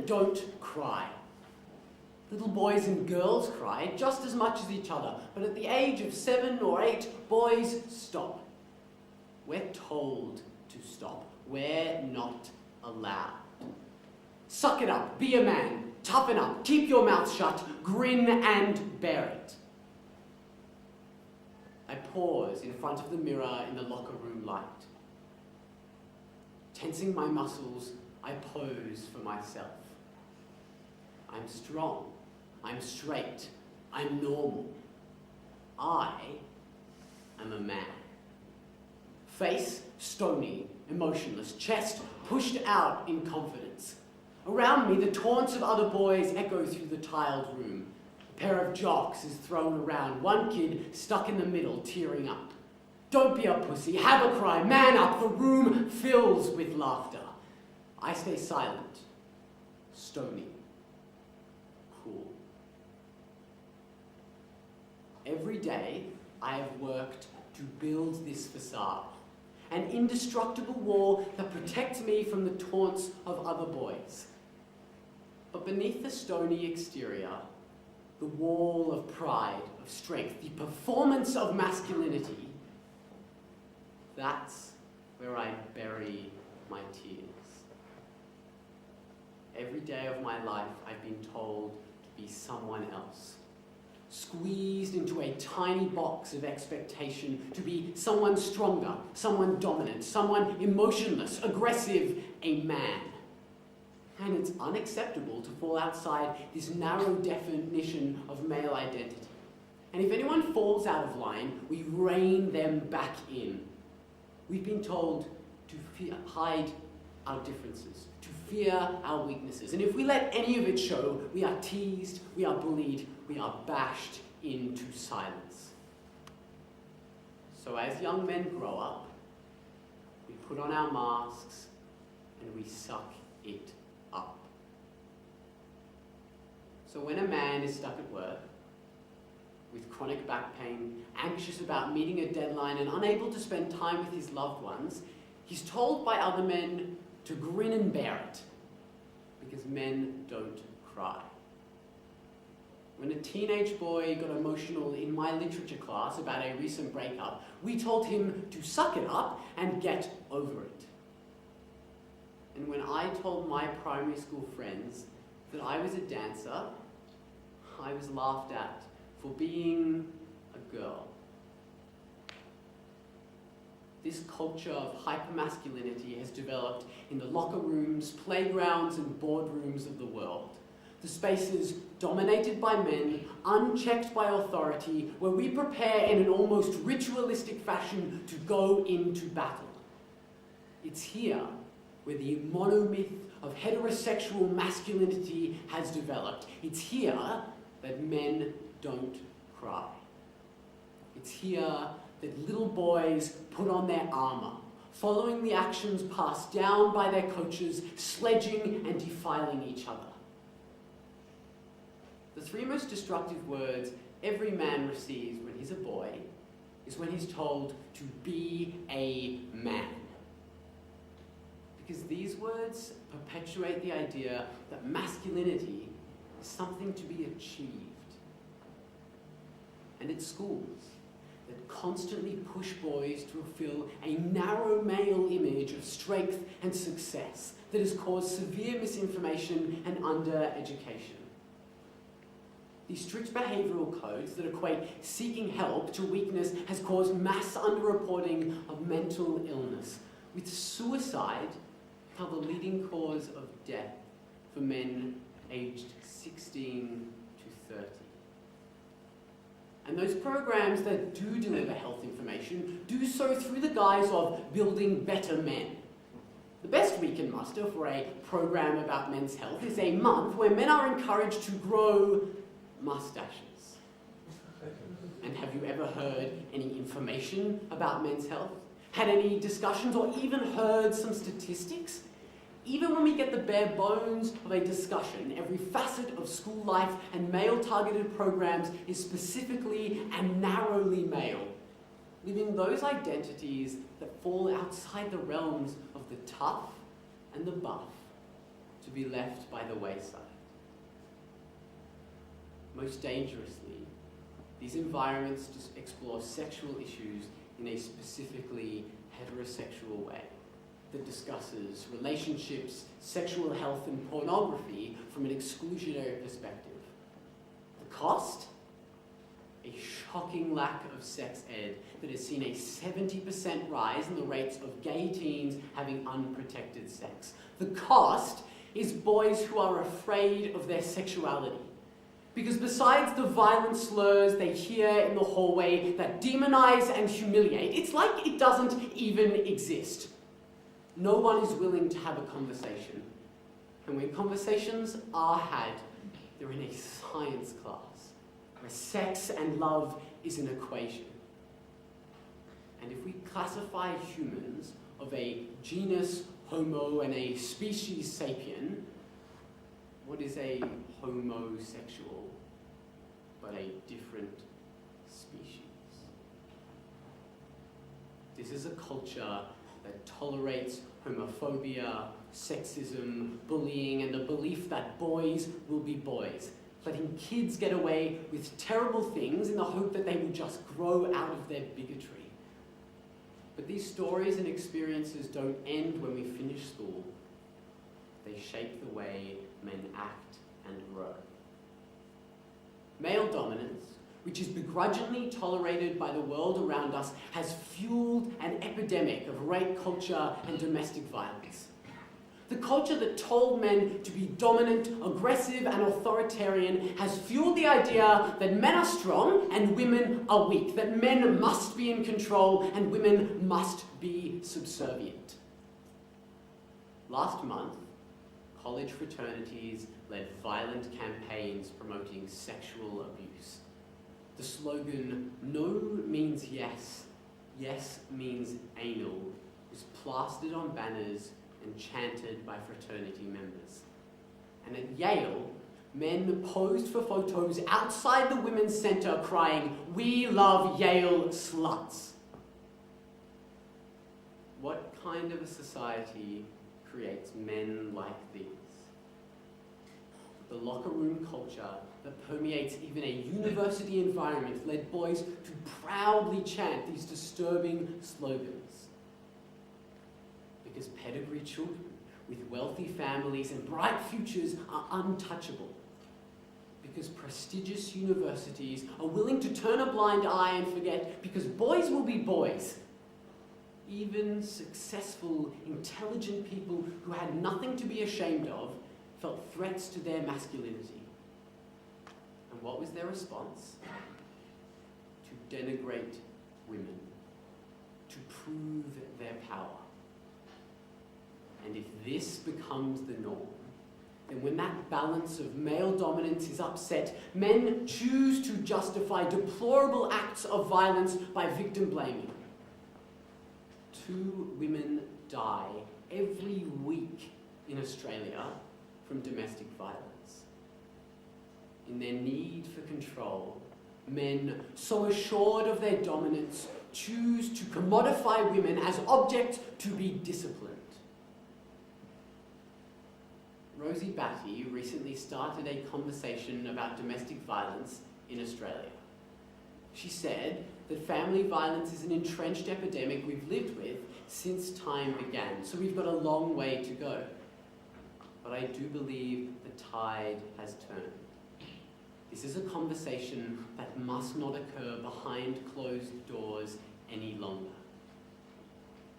don't cry. Little boys and girls cry just as much as each other, but at the age of 7 or 8, boys stop. We're told to stop. We're not allowed. Suck it up, be a man, toughen up, keep your mouth shut, grin and bear it. I pause in front of the mirror in the locker room light. Tensing my muscles, I pose for myself. I'm strong, I'm straight, I'm normal. I am a man. Face stony, emotionless, chest pushed out in confidence. Around me, the taunts of other boys echo through the tiled room. A pair of jocks is thrown around, one kid stuck in the middle, tearing up. Don't be a pussy, have a cry, man up, the room fills with laughter. I stay silent, stony, cool. Every day, I have worked to build this facade, an indestructible wall that protects me from the taunts of other boys. But beneath the stony exterior, the wall of pride, of strength, the performance of masculinity, that's where I bury my tears. Every day of my life, I've been told to be someone else. Squeezed into a tiny box of expectation to be someone stronger, someone dominant, someone emotionless, aggressive, a man. And it's unacceptable to fall outside this narrow definition of male identity. And if anyone falls out of line, we rein them back in. We've been told to hide our differences, to fear our weaknesses. And if we let any of it show, we are teased, we are bullied, we are bashed into silence. So as young men grow up, we put on our masks and we suck it up. So when a man is stuck at work, with chronic back pain, anxious about meeting a deadline and unable to spend time with his loved ones, he's told by other men to grin and bear it, because men don't cry. When a teenage boy got emotional in my literature class about a recent breakup, we told him to suck it up and get over it. And when I told my primary school friends that I was a dancer, I was laughed at for being a girl. This culture of hypermasculinity has developed in the locker rooms, playgrounds, and boardrooms of the world. The spaces dominated by men, unchecked by authority, where we prepare in an almost ritualistic fashion to go into battle. It's here where the monomyth of heterosexual masculinity has developed. It's here that men don't cry. It's here that little boys put on their armor, following the actions passed down by their coaches, sledging and defiling each other. The 3 most destructive words every man receives when he's a boy is when he's told to be a man. Because these words perpetuate the idea that masculinity is something to be achieved. And it's schools that constantly push boys to fulfill a narrow male image of strength and success that has caused severe misinformation and under-education. These strict behavioural codes that equate seeking help to weakness has caused mass underreporting of mental illness, with suicide now the leading cause of death for men aged 16 to 30. And those programs that do deliver health information do so through the guise of building better men. The best we can muster for a program about men's health is a month where men are encouraged to grow mustaches. And have you ever heard any information about men's health? Had any discussions or even heard some statistics? Even when we get the bare bones of a discussion, every facet of school life and male-targeted programs is specifically and narrowly male, leaving those identities that fall outside the realms of the tough and the buff to be left by the wayside. Most dangerously, these environments just explore sexual issues in a specifically heterosexual way that discusses relationships, sexual health, and pornography from an exclusionary perspective. The cost? A shocking lack of sex ed that has seen a 70% rise in the rates of gay teens having unprotected sex. The cost is boys who are afraid of their sexuality. Because besides the violent slurs they hear in the hallway that demonize and humiliate, it's like it doesn't even exist. No one is willing to have a conversation. And when conversations are had, they're in a science class, where sex and love is an equation. And if we classify humans of a genus Homo and a species sapien, what is a homosexual but a different species? This is a culture that tolerates homophobia, sexism, bullying, and the belief that boys will be boys, letting kids get away with terrible things in the hope that they will just grow out of their bigotry. But these stories and experiences don't end when we finish school. They shape the way men act and grow. Male dominance, which is begrudgingly tolerated by the world around us, has fueled an epidemic of rape culture and domestic violence. The culture that told men to be dominant, aggressive, and authoritarian has fueled the idea that men are strong and women are weak, that men must be in control and women must be subservient. Last month, college fraternities led violent campaigns promoting sexual abuse. The slogan, "No means yes, yes means anal," was plastered on banners and chanted by fraternity members. And at Yale, men posed for photos outside the Women's Center crying, "We love Yale sluts." What kind of a society creates men like these? The locker room culture that permeates even a university environment led boys to proudly chant these disturbing slogans. Because pedigree children with wealthy families and bright futures are untouchable. Because prestigious universities are willing to turn a blind eye and forget, because boys will be boys. Even successful, intelligent people who had nothing to be ashamed of felt threats to their masculinity. And what was their response? To denigrate women, to prove their power. And if this becomes the norm, then when that balance of male dominance is upset, men choose to justify deplorable acts of violence by victim blaming. 2 women die every week in Australia from domestic violence. In their need for control, men, so assured of their dominance, choose to commodify women as objects to be disciplined. Rosie Batty recently started a conversation about domestic violence in Australia. She said that family violence is an entrenched epidemic we've lived with since time began, so we've got a long way to go. But I do believe the tide has turned. This is a conversation that must not occur behind closed doors any longer.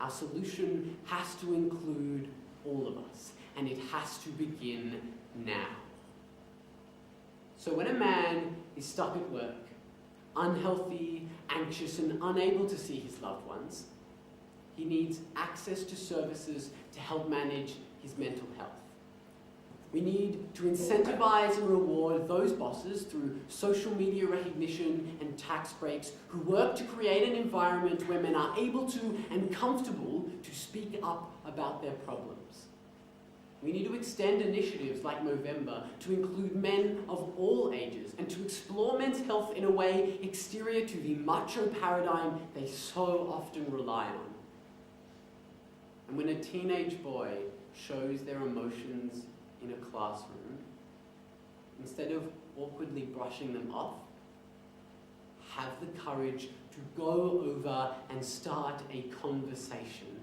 Our solution has to include all of us, and it has to begin now. So when a man is stuck at work, unhealthy, anxious, and unable to see his loved ones, he needs access to services to help manage his mental health. We need to incentivize and reward those bosses through social media recognition and tax breaks who work to create an environment where men are able to and comfortable to speak up about their problems. We need to extend initiatives like Movember to include men of all ages and to explore men's health in a way exterior to the macho paradigm they so often rely on. And when a teenage boy shows their emotions in a classroom, instead of awkwardly brushing them off, have the courage to go over and start a conversation.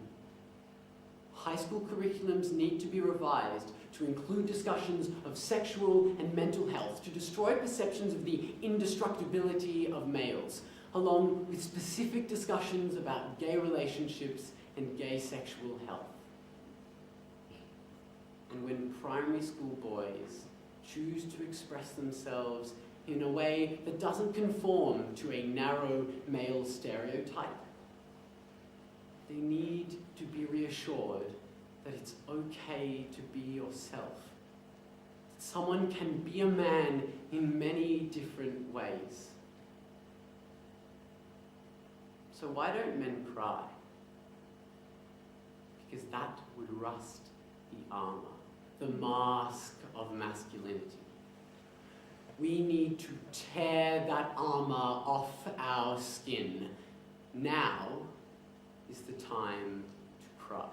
High school curriculums need to be revised to include discussions of sexual and mental health, to destroy perceptions of the indestructibility of males, along with specific discussions about gay relationships and gay sexual health. And when primary school boys choose to express themselves in a way that doesn't conform to a narrow male stereotype, they need to be reassured that it's okay to be yourself. That someone can be a man in many different ways. So why don't men cry? Because that would rust the armor, the mask of masculinity. We need to tear that armor off our skin. Now is the time to cry.